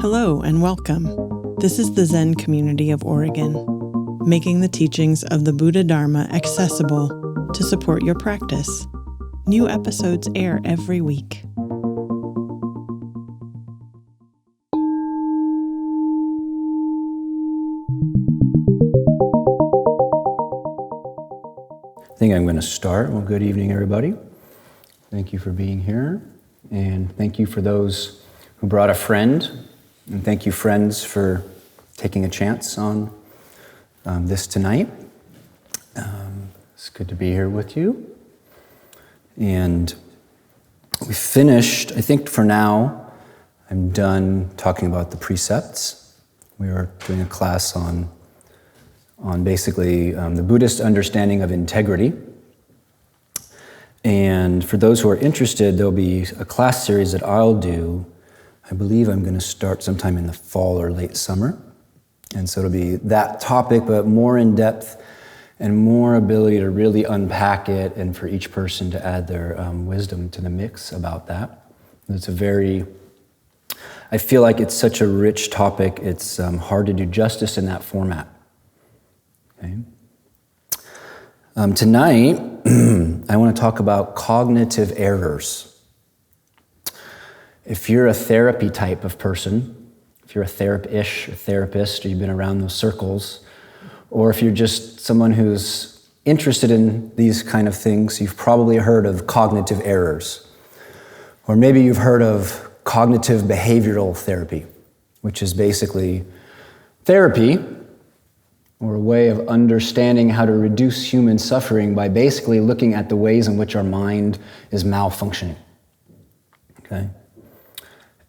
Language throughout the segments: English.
Hello and welcome. This is the Zen community of Oregon, making the teachings of the Buddha Dharma accessible to support your practice. New episodes air every week. I think I'm going to start. Well, good evening, everybody. Thank you for being here. And thank you for those who brought a friend. And thank you, friends, for taking a chance on this tonight. It's good to be here with you. And we finished, I think for now, I'm done talking about the precepts. We are doing a class on basically the Buddhist understanding of integrity. And for those who are interested, there'll be a class series that I'll do. I believe I'm going to start sometime in the fall or late summer. And so it'll be that topic, but more in depth and more ability to really unpack it and for each person to add their wisdom to the mix about that. It's I feel like it's such a rich topic, it's hard to do justice in that format. Okay. Tonight, I want to talk about cognitive errors. If you're a therapy type of person, if you're a therapist, or you've been around those circles, or if you're just someone who's interested in these kind of things, you've probably heard of cognitive errors. Or maybe you've heard of cognitive behavioral therapy, which is basically therapy, or a way of understanding how to reduce human suffering by basically looking at the ways in which our mind is malfunctioning. Okay?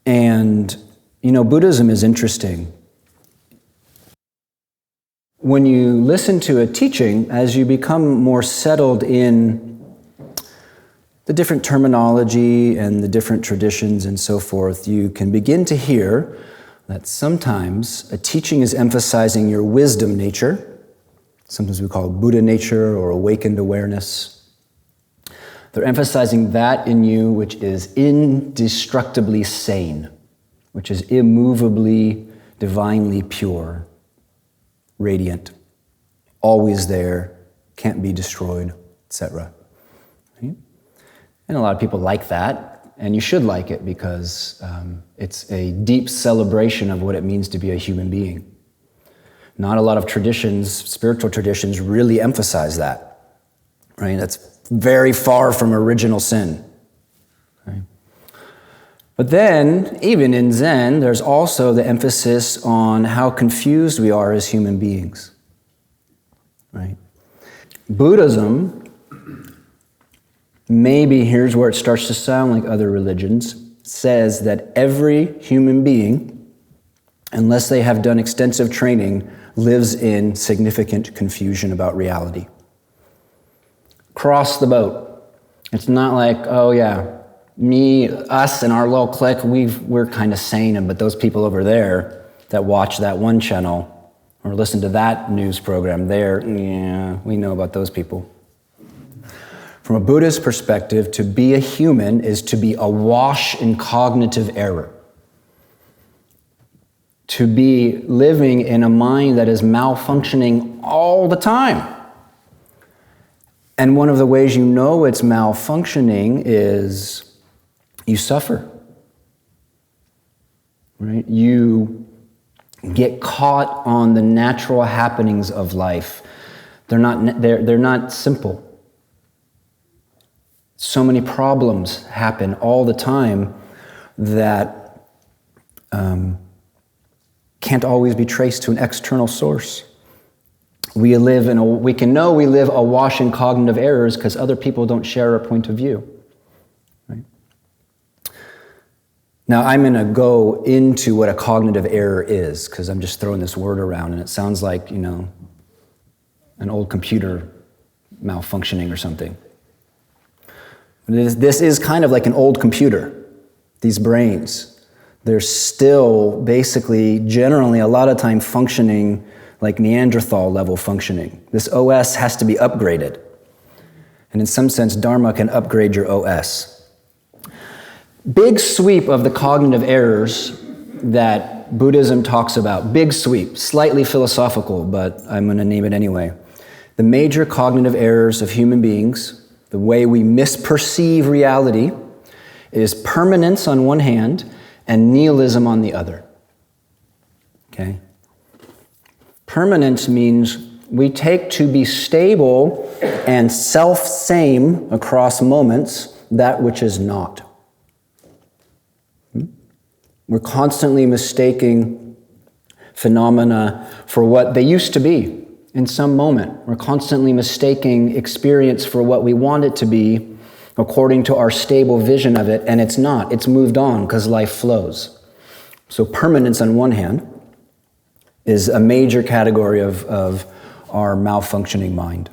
And, Buddhism is interesting. When you listen to a teaching, as you become more settled in the different terminology and the different traditions and so forth, you can begin to hear that sometimes a teaching is emphasizing your wisdom nature. Sometimes we call it Buddha nature or awakened awareness. They're emphasizing that in you which is indestructibly sane, which is immovably, divinely pure, radiant, always there, can't be destroyed, etc. Right? And a lot of people like that, and you should like it because it's a deep celebration of what it means to be a human being. Not a lot of traditions, spiritual traditions, really emphasize that. Right? That's very far from original sin. Right? But then, even in Zen, there's also the emphasis on how confused we are as human beings. Right? Buddhism, maybe here's where it starts to sound like other religions, says that every human being, unless they have done extensive training, lives in significant confusion about reality. Cross the boat. It's not like, oh yeah, me, us, and our little clique, we're kind of sane, but those people over there that watch that one channel or listen to that news program, we know about those people. From a Buddhist perspective, to be a human is to be awash in cognitive error. To be living in a mind that is malfunctioning all the time. And one of the ways you know it's malfunctioning is you suffer. Right? You get caught on the natural happenings of life. They're not simple. So many problems happen all the time that can't always be traced to an external source. We can know we live awash in cognitive errors because other people don't share our point of view. Right? Now, I'm going to go into what a cognitive error is because I'm just throwing this word around and it sounds like, an old computer malfunctioning or something. This is kind of like an old computer, these brains. They're still basically, generally, a lot of time functioning like Neanderthal level functioning. This OS has to be upgraded. And in some sense, Dharma can upgrade your OS. Big sweep of the cognitive errors that Buddhism talks about. Big sweep, slightly philosophical, but I'm going to name it anyway. The major cognitive errors of human beings, the way we misperceive reality, is permanence on one hand and nihilism on the other. Okay? Permanence means we take to be stable and self-same across moments that which is not. We're constantly mistaking phenomena for what they used to be in some moment. We're constantly mistaking experience for what we want it to be according to our stable vision of it, and it's not. It's moved on because life flows. So permanence on one hand is a major category of our malfunctioning mind.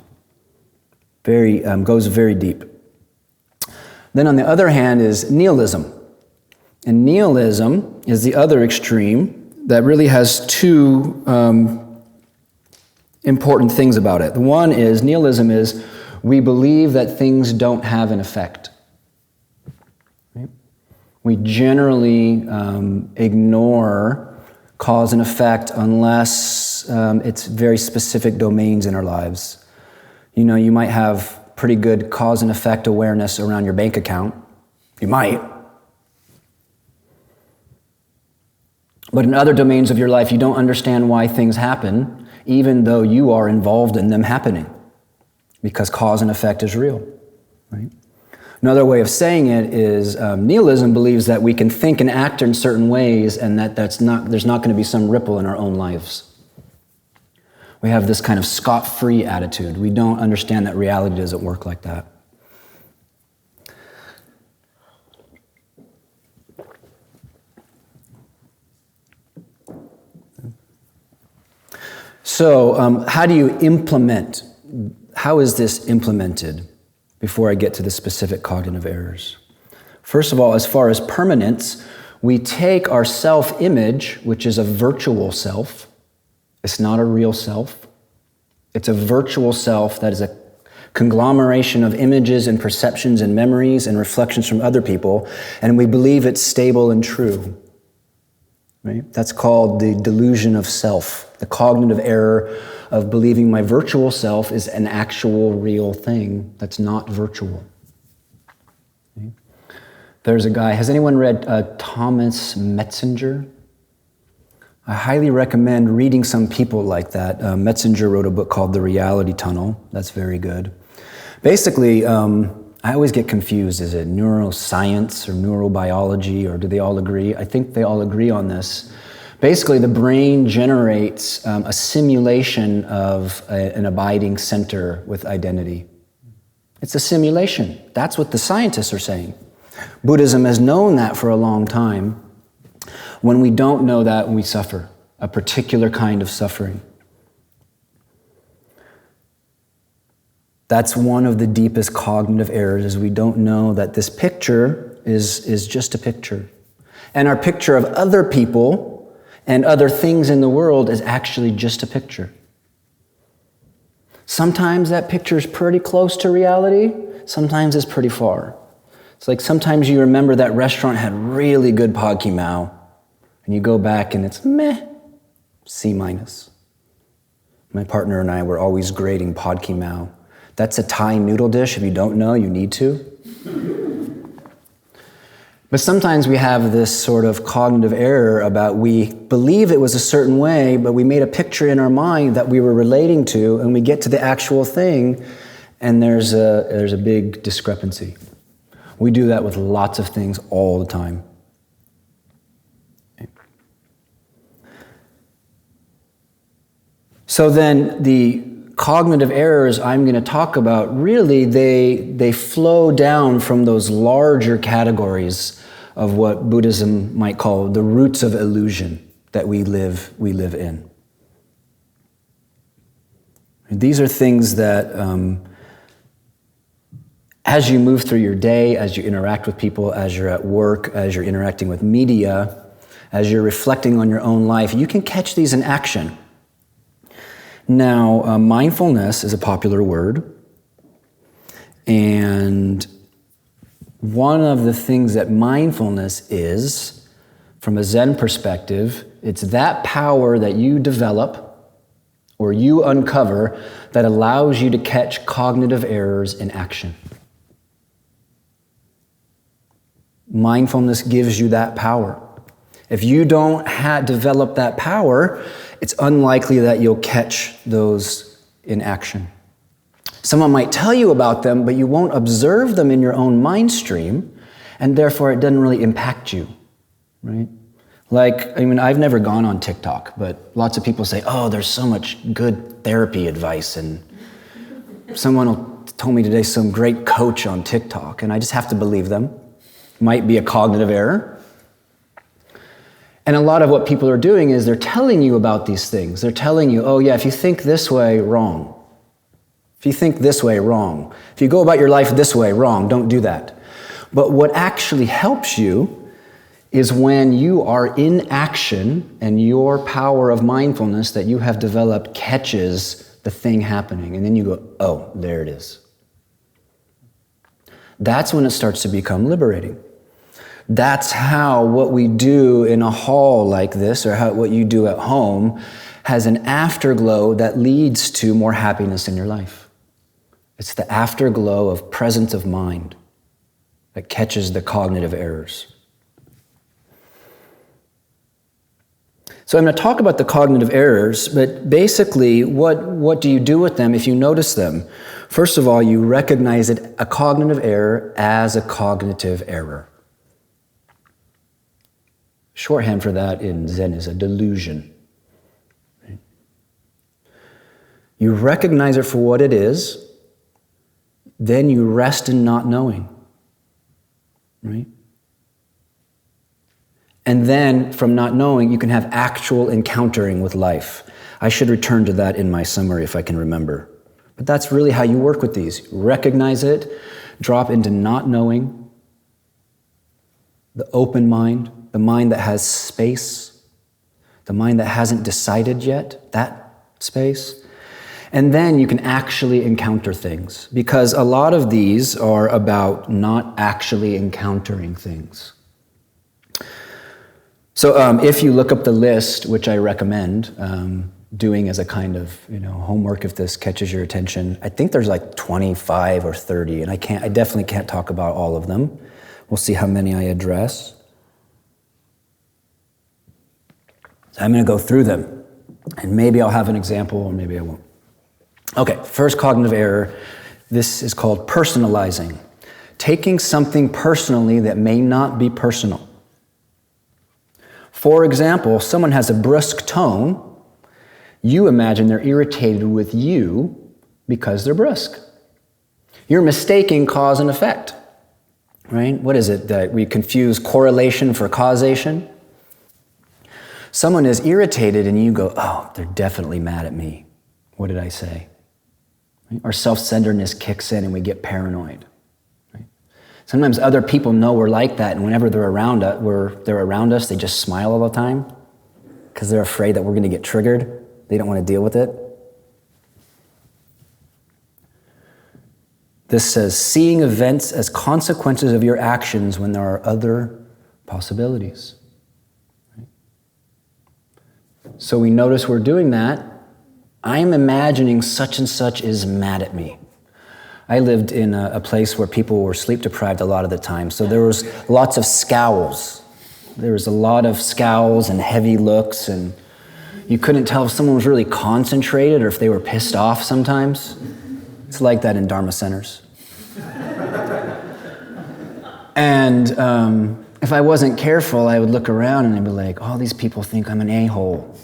Goes very deep. Then on the other hand is nihilism. And nihilism is the other extreme that really has two important things about it. The one is, nihilism is, we believe that things don't have an effect. Right? We generally ignore cause and effect unless it's very specific domains in our lives. You know, you might have pretty good cause and effect awareness around your bank account. You might. But in other domains of your life, you don't understand why things happen, even though you are involved in them happening, because cause and effect is real. Right? Another way of saying it is nihilism believes that we can think and act in certain ways, and that there's not going to be some ripple in our own lives. We have this kind of scot-free attitude. We don't understand that reality doesn't work like that. So, how do you implement? How is this implemented before I get to the specific cognitive errors? First of all, as far as permanence, we take our self-image, which is a virtual self. It's not a real self. It's a virtual self that is a conglomeration of images and perceptions and memories and reflections from other people, and we believe it's stable and true. Right? That's called the delusion of self, the cognitive error of believing my virtual self is an actual real thing that's not virtual. Okay? There's a guy, has anyone read Thomas Metzinger? I highly recommend reading some people like that. Metzinger wrote a book called The Reality Tunnel. That's very good. Basically, I always get confused. Is it neuroscience or neurobiology, or do they all agree? I think they all agree on this. Basically, the brain generates a simulation of an abiding center with identity. It's a simulation. That's what the scientists are saying. Buddhism has known that for a long time. When we don't know that, we suffer, a particular kind of suffering. That's one of the deepest cognitive errors, is we don't know that this picture is just a picture. And our picture of other people and other things in the world is actually just a picture. Sometimes that picture is pretty close to reality, sometimes it's pretty far. It's like sometimes you remember that restaurant had really good pad ki mao, and you go back and it's meh, C-. My partner and I were always grading pad ki mao. That's a Thai noodle dish. If you don't know, you need to. But sometimes we have this sort of cognitive error about we believe it was a certain way, but we made a picture in our mind that we were relating to, and we get to the actual thing, and there's a big discrepancy. We do that with lots of things all the time. So then the cognitive errors I'm going to talk about, really, they flow down from those larger categories of what Buddhism might call the roots of illusion that we live in. And these are things that, as you move through your day, as you interact with people, as you're at work, as you're interacting with media, as you're reflecting on your own life, you can catch these in action. Now, mindfulness is a popular word, and one of the things that mindfulness is, From a Zen perspective, it's that power that you develop or you uncover that allows you to catch cognitive errors in action. Mindfulness gives you that power. If you don't develop that power, it's unlikely that you'll catch those in action. Someone might tell you about them, but you won't observe them in your own mind stream, and therefore it doesn't really impact you, right? I've never gone on TikTok, but lots of people say, oh, there's so much good therapy advice, and someone told me today some great coach on TikTok, and I just have to believe them. Might be a cognitive error. And a lot of what people are doing is they're telling you about these things. They're telling you, oh yeah, if you think this way, wrong. If you think this way, wrong. If you go about your life this way, wrong. Don't do that. But what actually helps you is when you are in action and your power of mindfulness that you have developed catches the thing happening. And then you go, oh, there it is. That's when it starts to become liberating. That's how what we do in a hall like this, or what you do at home, has an afterglow that leads to more happiness in your life. It's the afterglow of presence of mind that catches the cognitive errors. So I'm going to talk about the cognitive errors, but basically, what do you do with them if you notice them? First of all, you recognize a cognitive error as a cognitive error. Shorthand for that in Zen is a delusion. You recognize it for what it is, then you rest in not knowing. Right? And then, from not knowing, you can have actual encountering with life. I should return to that in my summary if I can remember. But that's really how you work with these. Recognize it, drop into not knowing, the open mind, the mind that has space, the mind that hasn't decided yet, that space. And then you can actually encounter things, because a lot of these are about not actually encountering things. So if you look up the list, which I recommend doing as a kind of homework if this catches your attention, I think there's like 25 or 30, and I definitely can't talk about all of them. We'll see how many I address. I'm going to go through them, and maybe I'll have an example, or maybe I won't. Okay, first cognitive error. This is called personalizing. Taking something personally that may not be personal. For example, someone has a brusque tone. You imagine they're irritated with you because they're brusque. You're mistaking cause and effect, right? What is it that we confuse correlation for causation? Someone is irritated and you go, oh, they're definitely mad at me. What did I say? Right? Our self-centeredness kicks in and we get paranoid. Right? Sometimes other people know we're like that, and whenever they're around us, they just smile all the time because they're afraid that we're going to get triggered. They don't want to deal with it. This says, seeing events as consequences of your actions when there are other possibilities. So we notice we're doing that. I'm imagining such and such is mad at me. I lived in a place where people were sleep deprived a lot of the time, so there was lots of scowls. There was a lot of scowls and heavy looks, and you couldn't tell if someone was really concentrated or if they were pissed off sometimes. It's like that in Dharma centers. And if I wasn't careful, I would look around and I'd be like, oh, these people think I'm an a-hole.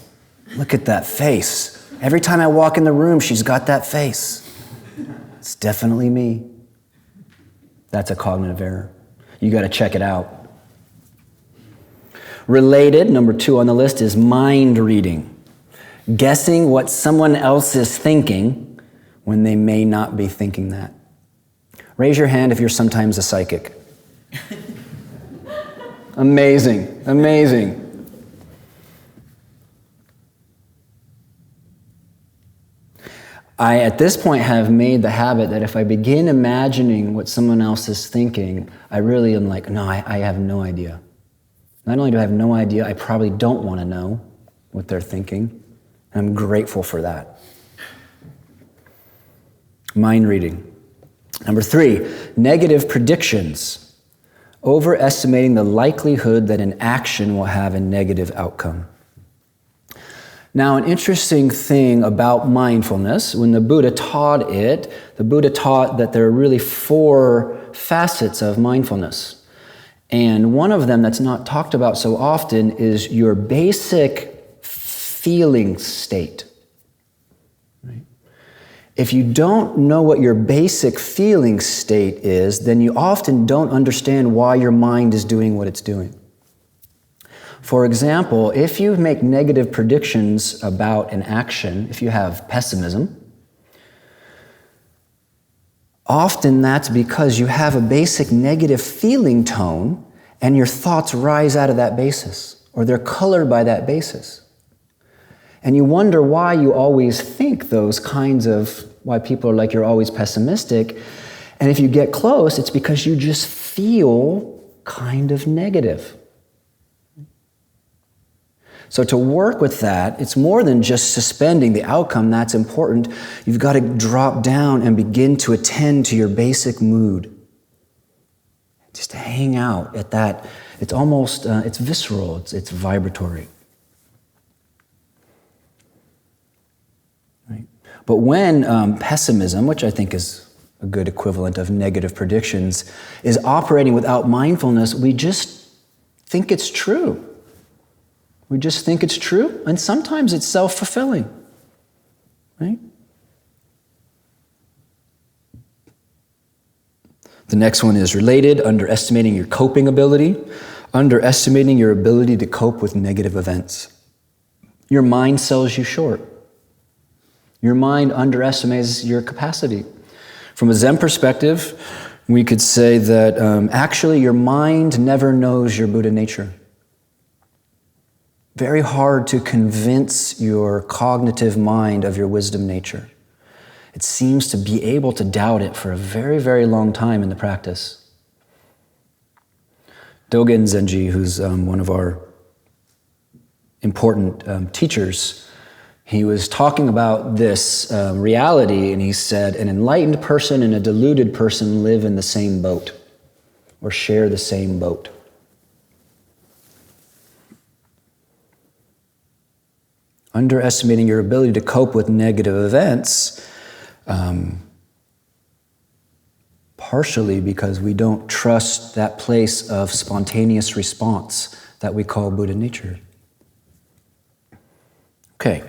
Look at that face. Every time I walk in the room, she's got that face. It's definitely me. That's a cognitive error. You got to check it out. Related, number 2 on the list, is mind reading. Guessing what someone else is thinking when they may not be thinking that. Raise your hand if you're sometimes a psychic. Amazing, amazing. I, at this point, have made the habit that if I begin imagining what someone else is thinking, I really am like, no, I have no idea. Not only do I have no idea, I probably don't want to know what they're thinking. I'm grateful for that. Mind reading. Number 3, negative predictions. Overestimating the likelihood that an action will have a negative outcome. Now, an interesting thing about mindfulness, when the Buddha taught it, the Buddha taught that there are really 4 facets of mindfulness. And one of them that's not talked about so often is your basic feeling state. Right? If you don't know what your basic feeling state is, then you often don't understand why your mind is doing what it's doing. For example, if you make negative predictions about an action, if you have pessimism, often that's because you have a basic negative feeling tone and your thoughts rise out of that basis, or they're colored by that basis. And you wonder why you always think those kinds of, why people are like, you're always pessimistic. And if you get close, it's because you just feel kind of negative. So to work with that, it's more than just suspending the outcome. That's important. You've got to drop down and begin to attend to your basic mood. Just to hang out at that. It's almost, it's visceral, it's vibratory. Right? But when pessimism, which I think is a good equivalent of negative predictions, is operating without mindfulness, we just think it's true. We just think it's true, and sometimes it's self-fulfilling, right? The next one is related, underestimating your coping ability, underestimating your ability to cope with negative events. Your mind sells you short. Your mind underestimates your capacity. From a Zen perspective, we could say that actually your mind never knows your Buddha nature. Very hard to convince your cognitive mind of your wisdom nature. It seems to be able to doubt it for a very, very long time in the practice. Jogen Sensei, who's one of our important teachers, he was talking about this reality, and he said, an enlightened person and a deluded person live in the same boat, or share the same boat. Underestimating your ability to cope with negative events, partially because we don't trust that place of spontaneous response that we call Buddha nature. Okay,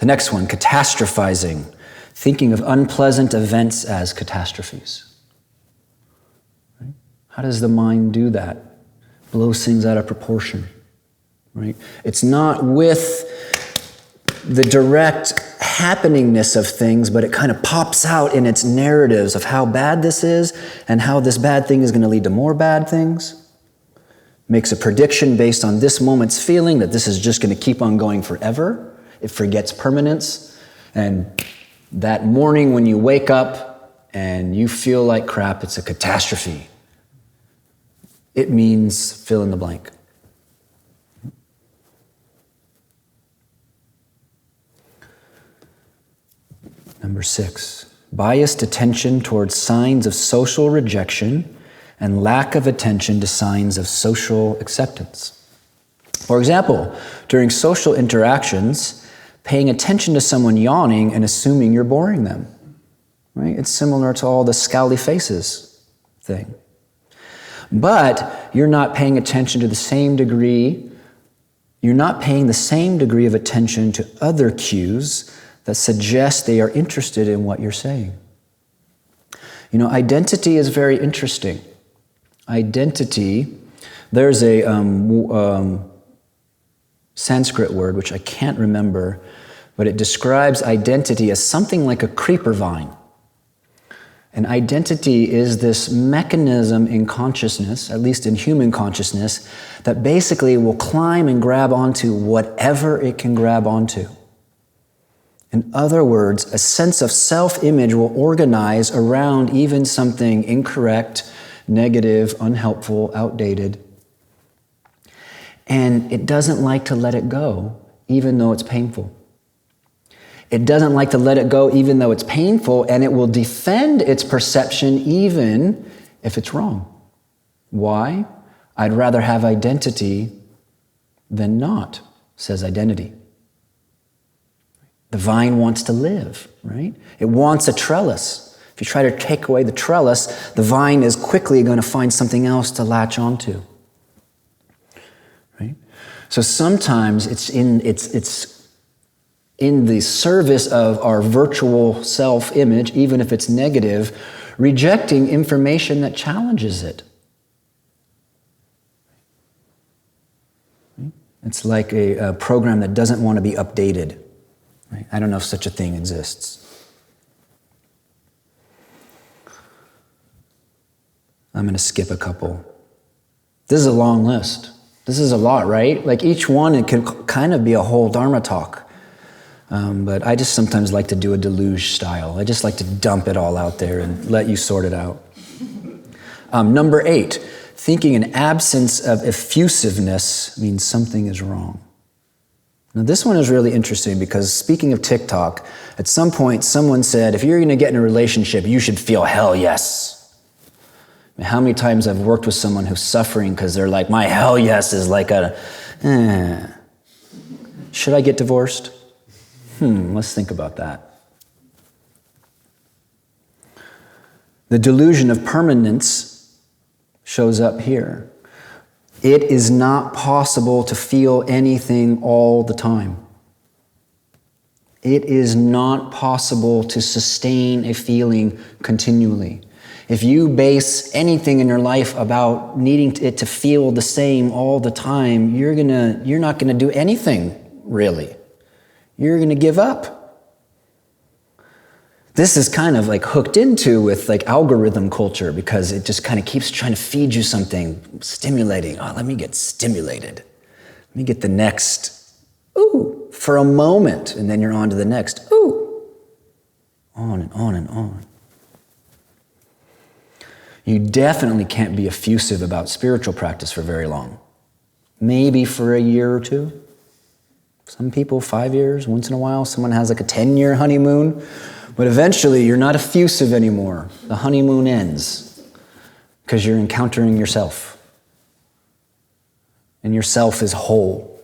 the next one, catastrophizing, thinking of unpleasant events as catastrophes. Right? How does the mind do that? Blows things out of proportion. Right? It's not with the direct happeningness of things, but it kind of pops out in its narratives of how bad this is and how this bad thing is going to lead to more bad things. Makes a prediction based on this moment's feeling that this is just going to keep on going forever. It forgets permanence. And that morning when you wake up and you feel like crap, it's a catastrophe. It means fill in the blank. Number 6, biased attention towards signs of social rejection and lack of attention to signs of social acceptance. For example, during social interactions, paying attention to someone yawning and assuming you're boring them. Right? It's similar to all the scowly faces thing. But you're not paying attention to the same degree, you're not paying the same degree of attention to other cues that suggest they are interested in what you're saying. You know, identity is very interesting. Identity, there's a Sanskrit word, which I can't remember, but it describes identity as something like a creeper vine. And identity is this mechanism in consciousness, at least in human consciousness, that basically will climb and grab onto whatever it can grab onto. In other words, a sense of self-image will organize around even something incorrect, negative, unhelpful, outdated. And it doesn't like to let it go, even though it's painful. It doesn't like to let it go, even though it's painful, and it will defend its perception even if it's wrong. Why? I'd rather have identity than not, says identity. The vine wants to live, right? It wants a trellis. If you try to take away the trellis, the vine is quickly going to find something else to latch onto. Right? So sometimes it's in the service of our virtual self-image, even if it's negative, rejecting information that challenges it. It's like a program that doesn't want to be updated. Right? I don't know if such a thing exists. I'm going to skip a couple. This is a long list. This is a lot, right? Like each one, it could kind of be a whole Dharma talk. But I just sometimes like to do a deluge style. I just like to dump it all out there and let you sort it out. Number 8, thinking an absence of effusiveness means something is wrong. Now this one is really interesting because speaking of TikTok, at some point someone said, if you're going to get in a relationship, you should feel hell yes. I mean, how many times I've worked with someone who's suffering because they're like, my hell yes is like should I get divorced? Let's think about that. The delusion of permanence shows up here. It is not possible to feel anything all the time. It is not possible to sustain a feeling continually. If you base anything in your life about needing it to feel the same all the time, you're not gonna do anything, really. You're gonna give up. This is kind of like hooked into with like algorithm culture because it just kind of keeps trying to feed you something stimulating. Oh, let me get stimulated. Let me get the next, ooh, for a moment, and then you're on to the next, ooh. On and on and on. You definitely can't be effusive about spiritual practice for very long. Maybe for a year or two. Some people, 5 years, once in a while. Someone has like a 10-year honeymoon. But eventually, you're not effusive anymore. The honeymoon ends because you're encountering yourself. And yourself is whole,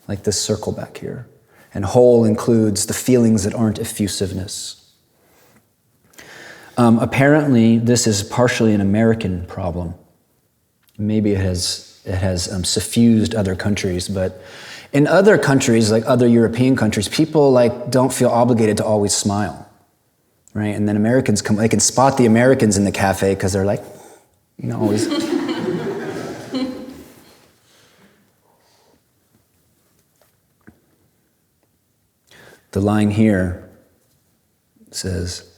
like this circle back here. And whole includes the feelings that aren't effusiveness. Apparently, this is partially an American problem. Maybe it has suffused other countries, but in other countries, like other European countries, people like don't feel obligated to always smile, right? And then Americans come, they can spot the Americans in the cafe because they're like, always. The line here says,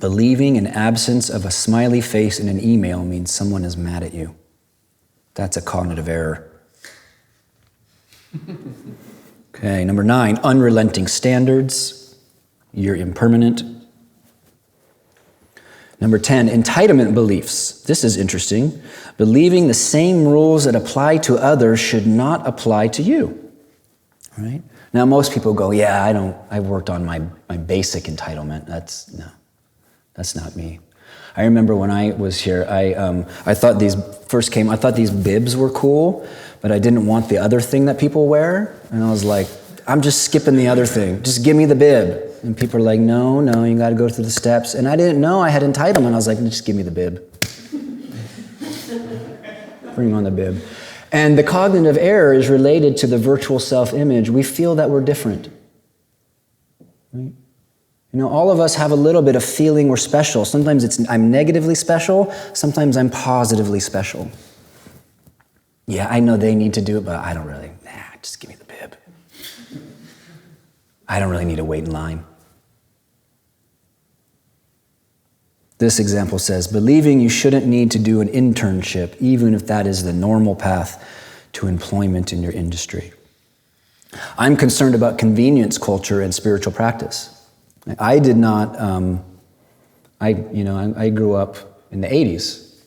believing an absence of a smiley face in an email means someone is mad at you. That's a cognitive error. Okay, number 9, unrelenting standards. You're impermanent. Number 10, entitlement beliefs. This is interesting. Believing the same rules that apply to others should not apply to you. Right? Now, most people go, yeah, I've worked on my basic entitlement. That's not me. I remember when I was here, I thought these bibs were cool, but I didn't want the other thing that people wear. And I was like, I'm just skipping the other thing. Just give me the bib. And people are like, no, you got to go through the steps. And I didn't know I had entitlement. I was like, just give me the bib. Bring on the bib. And the cognitive error is related to the virtual self-image. We feel that we're different. Right? All of us have a little bit of feeling we're special. Sometimes I'm negatively special. Sometimes I'm positively special. Yeah, I know they need to do it, but I don't really. Just give me the bib. I don't really need to wait in line. This example says, believing you shouldn't need to do an internship, even if that is the normal path to employment in your industry. I'm concerned about convenience culture and spiritual practice. I did not, I grew up in the 80s,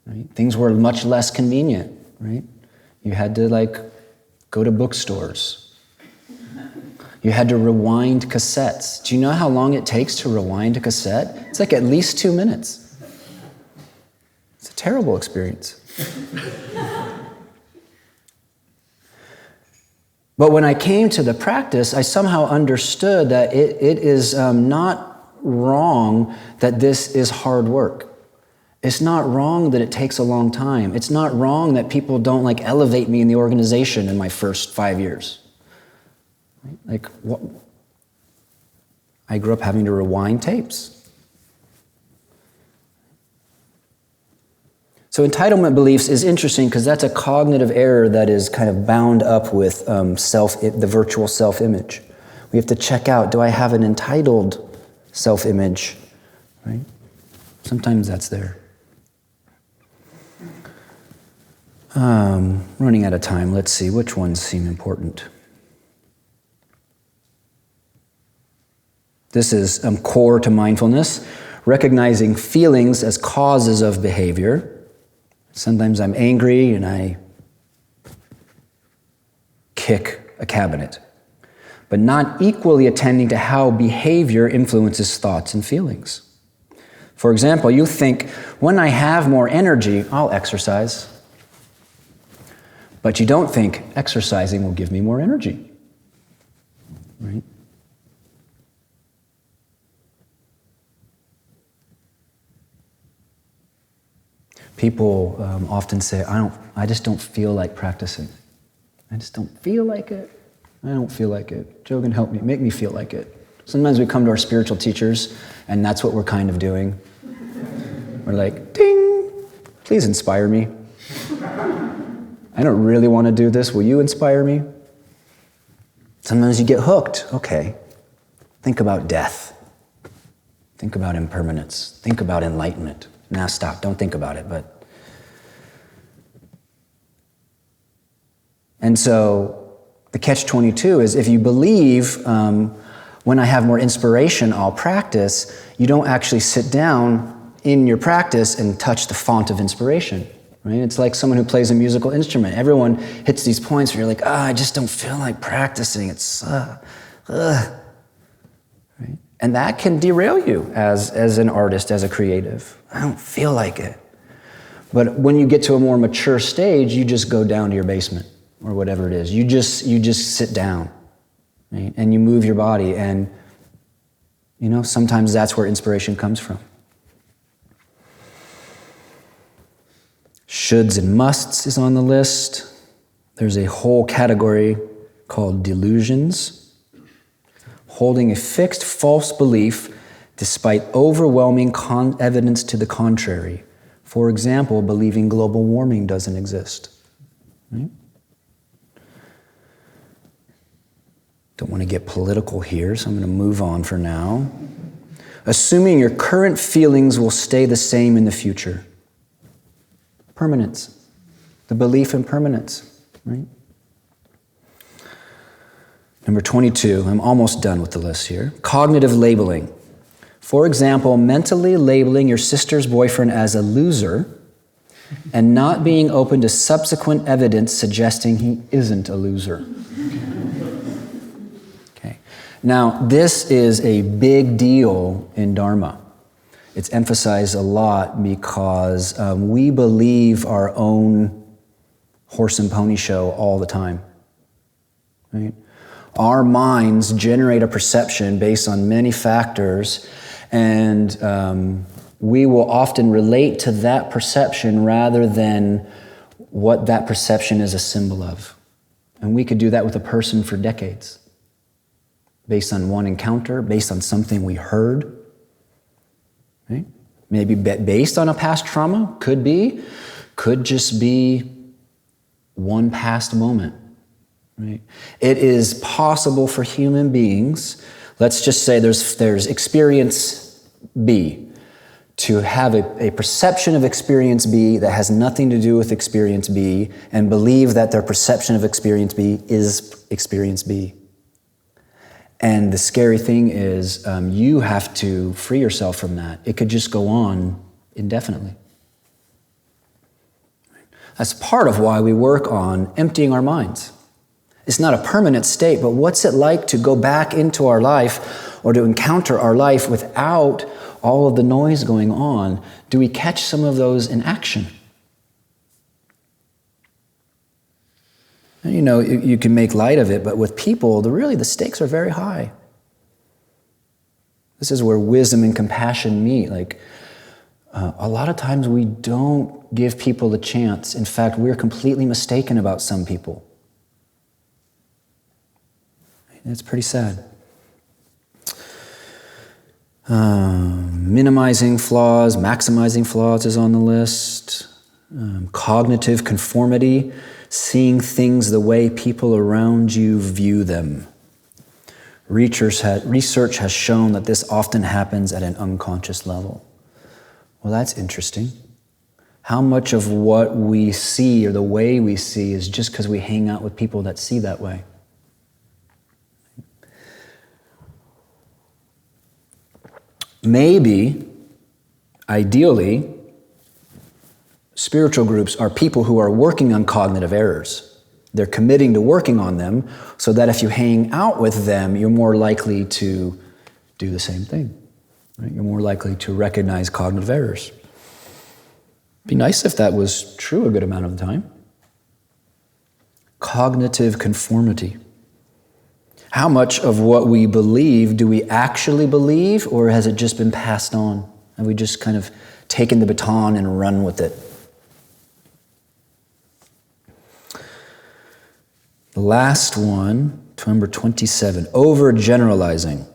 right? Things were much less convenient, right? You had to go to bookstores. You had to rewind cassettes. Do you know how long it takes to rewind a cassette? It's like at least 2 minutes. It's a terrible experience. But when I came to the practice, I somehow understood that it is not wrong that this is hard work. It's not wrong that it takes a long time. It's not wrong that people don't elevate me in the organization in my first 5 years. What? I grew up having to rewind tapes. So entitlement beliefs is interesting because that's a cognitive error that is kind of bound up with the virtual self-image. We have to check out, do I have an entitled self-image? Right? Sometimes that's there. Running out of time. Let's see, which ones seem important? This is core to mindfulness, recognizing feelings as causes of behavior. Sometimes I'm angry and I kick a cabinet, but not equally attending to how behavior influences thoughts and feelings. For example, you think, when I have more energy, I'll exercise. But you don't think exercising will give me more energy, right? People often say, I just don't feel like practicing. I just don't feel like it. I don't feel like it. Jogen, help me, make me feel like it. Sometimes we come to our spiritual teachers, and that's what we're kind of doing. We're like, ding, please inspire me. I don't really want to do this. Will you inspire me? Sometimes you get hooked. Okay. Think about death. Think about impermanence. Think about enlightenment. Now stop. Don't think about it. And so the catch-22 is if you believe when I have more inspiration, I'll practice, you don't actually sit down in your practice and touch the font of inspiration. Right? It's like someone who plays a musical instrument. Everyone hits these points where you're like, I just don't feel like practicing. It's, Right? And that can derail you as an artist, as a creative. I don't feel like it. But when you get to a more mature stage, you just go down to your basement or whatever it is. You just sit down, right? And you move your body. And, sometimes that's where inspiration comes from. Shoulds and musts is on the list. There's a whole category called delusions. Holding a fixed false belief despite overwhelming evidence to the contrary. For example, believing global warming doesn't exist. Right? Don't want to get political here, so I'm going to move on for now. Assuming your current feelings will stay the same in the future. Permanence. The belief in permanence. Right? Number 22, I'm almost done with the list here. Cognitive labeling. For example, mentally labeling your sister's boyfriend as a loser and not being open to subsequent evidence suggesting he isn't a loser. Okay. Now, this is a big deal in Dharma. It's emphasized a lot because we believe our own horse and pony show all the time. Right? Our minds generate a perception based on many factors, and we will often relate to that perception rather than what that perception is a symbol of. And we could do that with a person for decades, based on one encounter, based on something we heard. Right? Maybe based on a past trauma, could just be one past moment. Right? It is possible for human beings, let's just say there's experience B, to have a perception of experience B that has nothing to do with experience B and believe that their perception of experience B is experience B. And the scary thing is you have to free yourself from that. It could just go on indefinitely. That's part of why we work on emptying our minds. It's not a permanent state, but what's it like to go back into our life or to encounter our life without all of the noise going on? Do we catch some of those in action? And you can make light of it, but with people, the stakes are very high. This is where wisdom and compassion meet. A lot of times we don't give people a chance. In fact, we're completely mistaken about some people. It's pretty sad. Minimizing flaws, maximizing flaws is on the list. Cognitive conformity, seeing things the way people around you view them. Research has shown that this often happens at an unconscious level. Well, that's interesting. How much of what we see or the way we see is just because we hang out with people that see that way? Maybe, ideally, spiritual groups are people who are working on cognitive errors. They're committing to working on them so that if you hang out with them, you're more likely to do the same thing. Right? You're more likely to recognize cognitive errors. It'd be nice if that was true a good amount of the time. Cognitive conformity. How much of what we believe do we actually believe, or has it just been passed on? Have we just kind of taken the baton and run with it? The last one, number 27, overgeneralizing.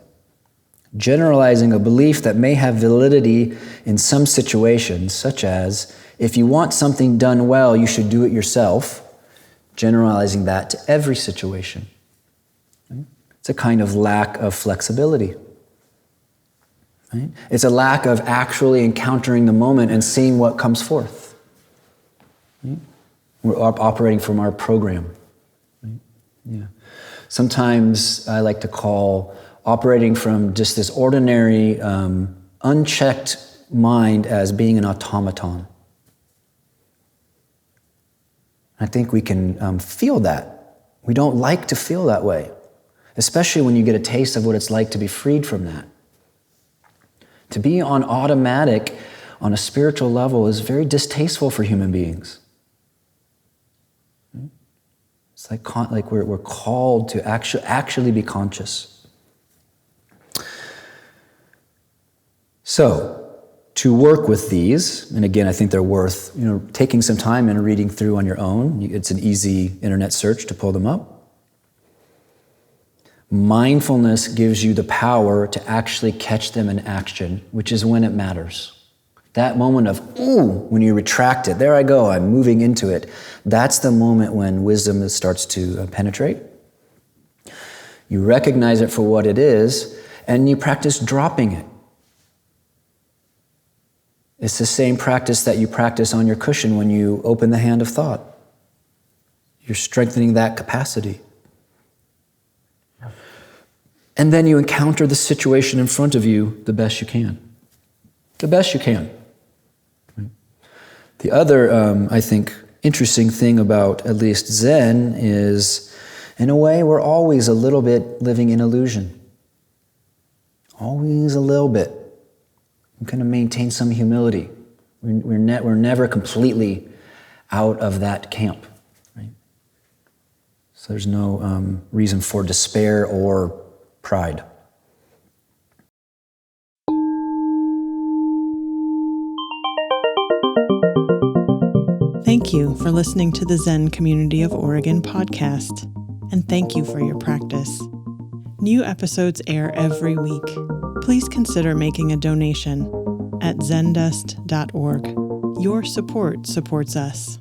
Generalizing a belief that may have validity in some situations, such as, if you want something done well, you should do it yourself. Generalizing that to every situation. It's a kind of lack of flexibility. Right? It's a lack of actually encountering the moment and seeing what comes forth. Right? We're operating from our program. Right? Yeah. Sometimes I like to call operating from just this ordinary, unchecked mind as being an automaton. I think we can feel that. We don't like to feel that way, especially when you get a taste of what it's like to be freed from that. To be on automatic on a spiritual level is very distasteful for human beings. It's like we're called to actually be conscious. So, to work with these, and again, I think they're worth taking some time and reading through on your own. It's an easy internet search to pull them up. Mindfulness gives you the power to actually catch them in action, which is when it matters. That moment of, when you retract it, there I go, I'm moving into it. That's the moment when wisdom starts to penetrate. You recognize it for what it is, and you practice dropping it. It's the same practice that you practice on your cushion when you open the hand of thought. You're strengthening that capacity. And then you encounter the situation in front of you the best you can. The best you can. The other, I think, interesting thing about at least Zen is, in a way, we're always a little bit living in illusion. Always a little bit. We kind of maintain some humility. We're never completely out of that camp. Right? So there's no reason for despair or pride. Thank you for listening to the Zen Community of Oregon podcast, and thank you for your practice. New episodes air every week. Please consider making a donation at zendust.org. Your support supports us.